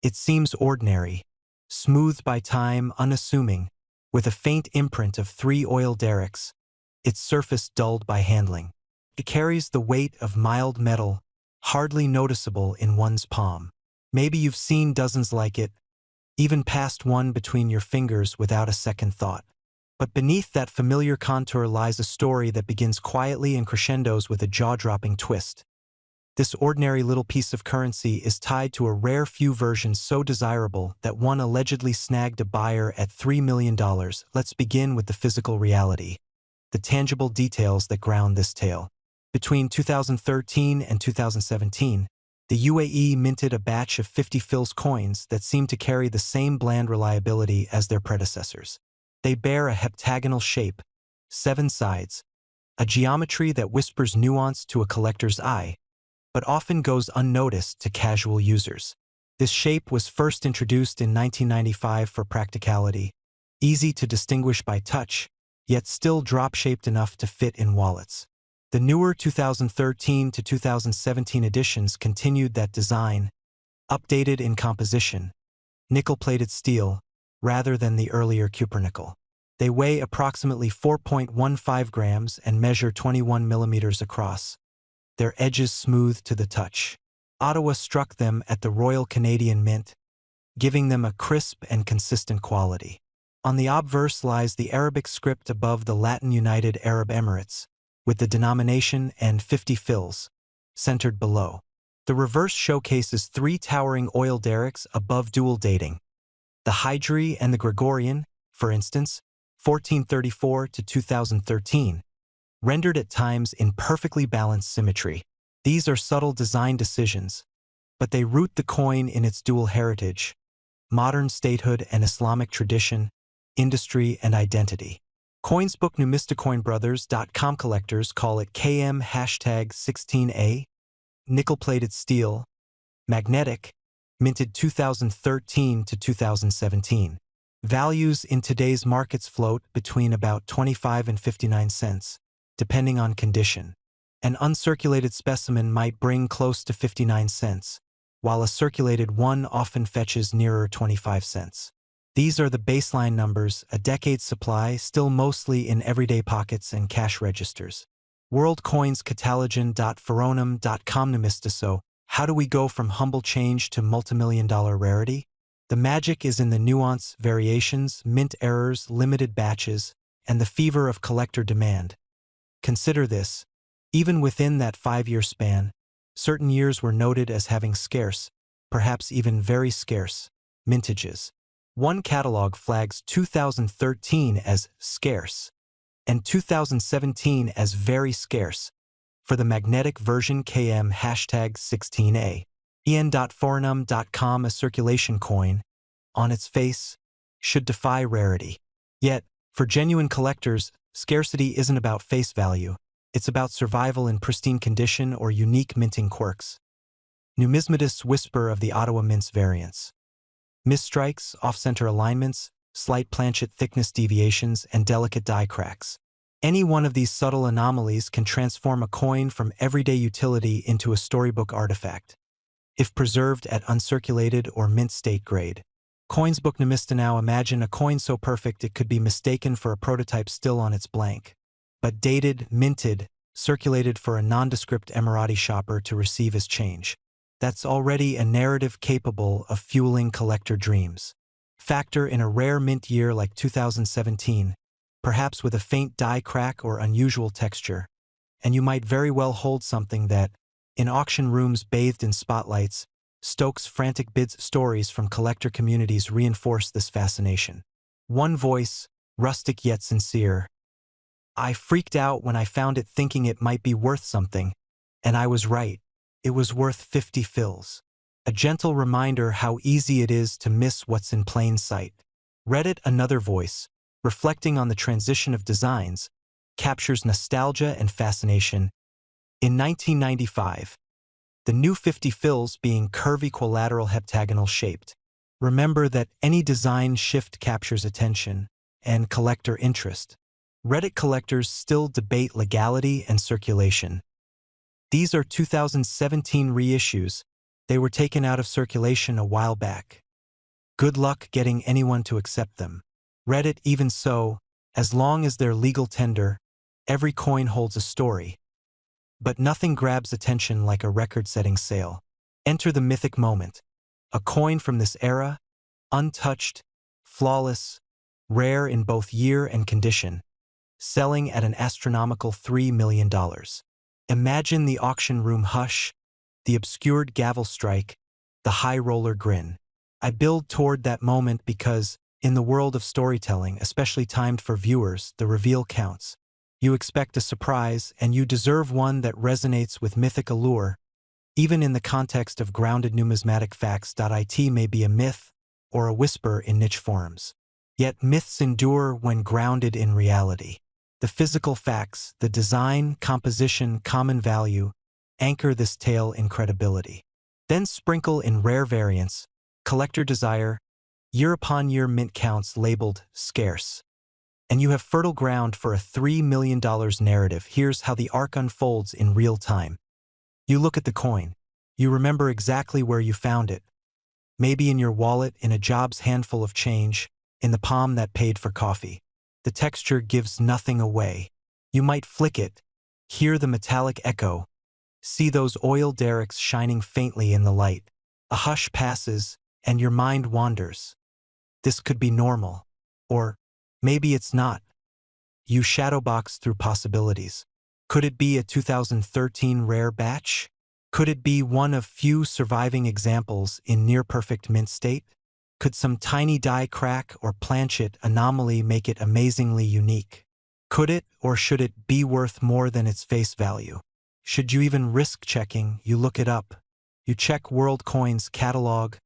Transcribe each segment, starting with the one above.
It seems ordinary, smoothed by time, unassuming, with a faint imprint of 3 oil derricks, its surface dulled by handling. It carries the weight of mild metal, hardly noticeable in one's palm. Maybe you've seen dozens like it, even passed one between your fingers without a second thought. But beneath that familiar contour lies a story that begins quietly and crescendos with a jaw-dropping twist. This ordinary little piece of currency is tied to a rare few version so desirable that one allegedly snagged a buyer at $3 million. Let's begin with the physical reality, the tangible details that ground this tale. Between 2013 and 2017, the UAE minted a batch of 50 fils coins that seemed to carry the same bland reliability as their predecessors. They bear a heptagonal shape, 7 sides, a geometry that whispers nuance to a collector's eye, but often goes unnoticed to casual users. This shape was first introduced in 1995 for practicality, easy to distinguish by touch, yet still drop-shaped enough to fit in wallets. The newer 2013 to 2017 editions continued that design, updated in composition, nickel-plated steel, rather than the earlier cupronickel. They weigh approximately 4.15 grams and measure 21 millimeters across, their edges smooth to the touch. Ottawa struck them at the Royal Canadian Mint, giving them a crisp and consistent quality. On the obverse lies the Arabic script above the Latin United Arab Emirates, with the denomination and 50 fils centered below. The reverse showcases 3 towering oil derricks above dual dating. The Hijri and the Gregorian, for instance, 1434 to 2013, rendered at times in perfectly balanced symmetry. These are subtle design decisions, but they root the coin in its dual heritage, modern statehood and Islamic tradition, industry and identity. Coinsbook numismaticcoinbrothers.com collectors call it KM#16A, nickel-plated steel, magnetic, minted 2013 to 2017. Values in today's markets float between about 25 and 59 cents, depending on condition. An uncirculated specimen might bring close to 59 cents, while a circulated one often fetches nearer 25 cents. These are the baseline numbers, a decade's supply, still mostly in everyday pockets and cash registers. WorldCoinsCatalogon.Foronum.com Numistiso. How do we go from humble change to multimillion-dollar rarity? The magic is in the nuance, variations, mint errors, limited batches, and the fever of collector demand. Consider this. Even within that 5-year span, certain years were noted as having scarce, perhaps even very scarce, mintages. One catalog flags 2013 as scarce and 2017 as very scarce for the magnetic version KM#16A. En.Foronum.com. A circulation coin, on its face, should defy rarity. Yet, for genuine collectors, scarcity isn't about face value. It's about survival in pristine condition or unique minting quirks. Numismatists whisper of the Ottawa Mint's variants. Misstrikes, off-center alignments, slight planchet thickness deviations, and delicate die cracks. Any one of these subtle anomalies can transform a coin from everyday utility into a storybook artifact, if preserved at uncirculated or mint state grade. Coinsbook Numista. Now imagine a coin so perfect it could be mistaken for a prototype still on its blank, but dated, minted, circulated for a nondescript Emirati shopper to receive as change. That's already a narrative capable of fueling collector dreams. Factor in a rare mint year like 2017, perhaps with a faint die crack or unusual texture, and you might very well hold something that, in auction rooms bathed in spotlights, stokes frantic bids. Stories from collector communities reinforce this fascination. One voice, rustic yet sincere. I freaked out when I found it thinking it might be worth something, and I was right. It was worth 50 fils. A gentle reminder how easy it is to miss what's in plain sight. Reddit. Another voice, reflecting on the transition of designs, captures nostalgia and fascination. In 1995, the new 50 fils being curvy equilateral heptagonal shaped. Remember that any design shift captures attention and collector interest. Reddit collectors still debate legality and circulation. These are 2017 reissues, They were taken out of circulation a while back. Good luck getting anyone to accept them. Reddit, even so, as long as they're legal tender, every coin holds a story. But nothing grabs attention like a record-setting sale. Enter the mythic moment. A coin from this era, untouched, flawless, rare in both year and condition, selling at an astronomical $3 million. Imagine the auction room hush, the obscured gavel strike, the high roller grin. I build toward that moment because, in the world of storytelling, especially timed for viewers, the reveal counts. You expect a surprise, and you deserve one that resonates with mythic allure. Even in the context of grounded numismatic facts, it may be a myth or a whisper in niche forums. Yet myths endure when grounded in reality. The physical facts, the design, composition, common value, anchor this tale in credibility. Then sprinkle in rare variants, collector desire, year-upon-year mint counts labeled scarce. And you have fertile ground for a $3 million narrative. Here's how the arc unfolds in real time. You look at the coin. You remember exactly where you found it. Maybe in your wallet, in a job's handful of change, in the palm that paid for coffee. The texture gives nothing away. You might flick it, hear the metallic echo, see those oil derricks shining faintly in the light. A hush passes, and your mind wanders. This could be normal. Or maybe it's not. You shadowbox through possibilities. Could it be a 2013 rare batch? Could it be one of few surviving examples in near-perfect mint state? Could some tiny die crack or planchet anomaly make it amazingly unique? Could it or should it be worth more than its face value? Should you even risk checking? You look it up. You check WorldCoin's catalog,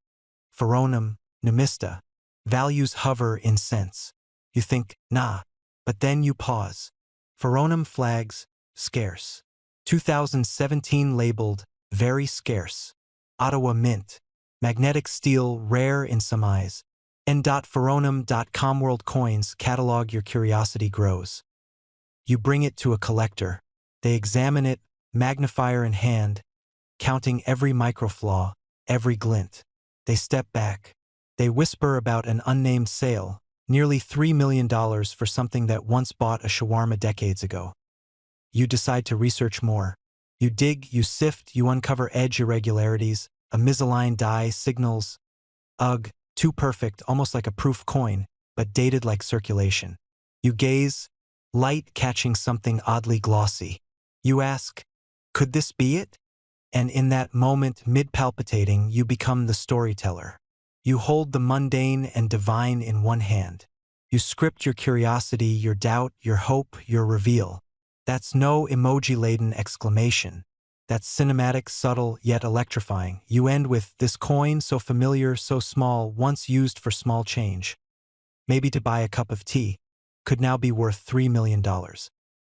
Foronum, Numista. Values hover in cents. You think, nah, but then you pause. Foronum flags, scarce. 2017 labeled, very scarce. Ottawa Mint. Magnetic steel, rare in some eyes. n.foronum.com WorldCoins catalog. Your curiosity grows. You bring it to a collector. They examine it, magnifier in hand, counting every microflaw, every glint. They step back. They whisper about an unnamed sale, nearly $3 million for something that once bought a shawarma decades ago. You decide to research more. You dig, you sift, you uncover edge irregularities, a misaligned die signals. Ugh, too perfect, almost like a proof coin, but dated like circulation. You gaze, light catching something oddly glossy. You ask, could this be it? And in that moment, mid-palpitating, you become the storyteller. You hold the mundane and divine in one hand. You script your curiosity, your doubt, your hope, your reveal. That's no emoji-laden exclamation. That's cinematic, subtle, yet electrifying. You end with, this coin, so familiar, so small, once used for small change, maybe to buy a cup of tea, could now be worth $3 million.